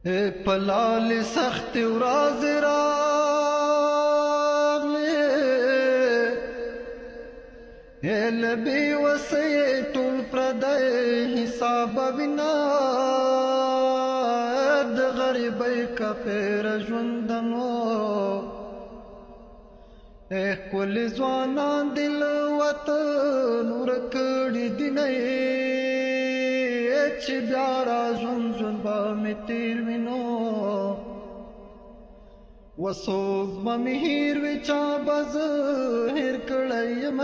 پلال سخت ورځ راغلې لبي وسې ټول پردی حساب وینا د غریبۍ کفر ژوندنو کل ځوانان دل وطن ورکړي دي نه چې بیا را ژوند به مې تېر وي نو وڅوک به مې هېر وي چا به زه هېر کړی یم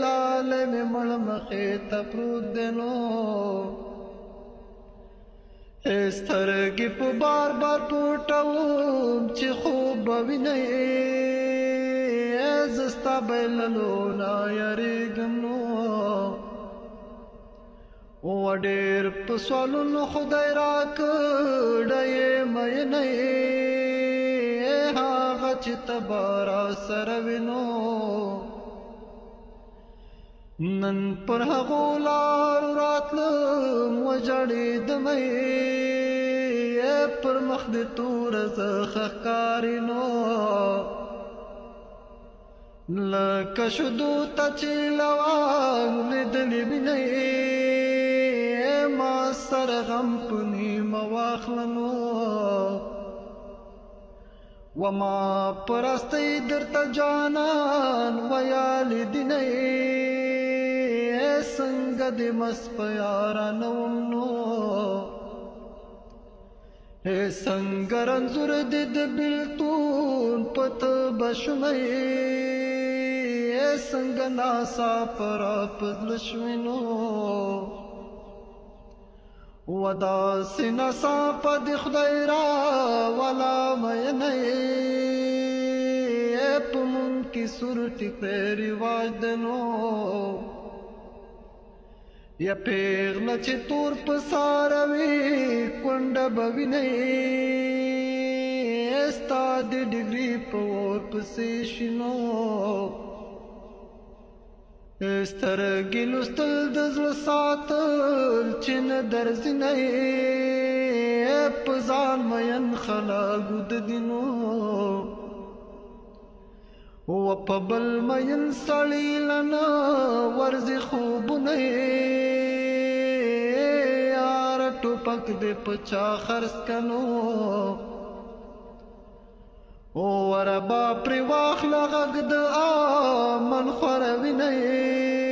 لالی مې مړ مخې ته پروت دی نو سترګې په بار بار پټوم چې خوب به وینئ زه ستا بایللو نه یارېږم نو ډېر په سوالونو خدای راکړی مینه هغه چې ته به راسره وي نو نن پر هغو لارو راتلم وژړېدم پر مخ دې توره زخه ښکاري نو لکه شدو ته چې لونګ لیدلې وینئ ما سره غم په نیمه واخله نو وما پرستی درته جانان ویالې دي نه څنګه دې مست په یارانه وم نو څنګه رنځور دې د بېلتون په ته به شومئ څنګه ناڅاپه راپه زړه شوې نو وداسې ناڅاپه دې خدای راولا مینه په مونږ کې سور ټیکری رواج دی نو یا پیغله چې تور په ساره وي کونډه به وینئ ستا د ډګري په اور پسې شي نو سترګې لوستل د زړه ساتل چې نه درځینئ په ځان مین خلاګو د دي نو و په بل مین سړي لنه ورځي خوبونه یاره ټوپک دې په چا خرڅ کنو وربا پرې واخله غږ د امن خوره وینئ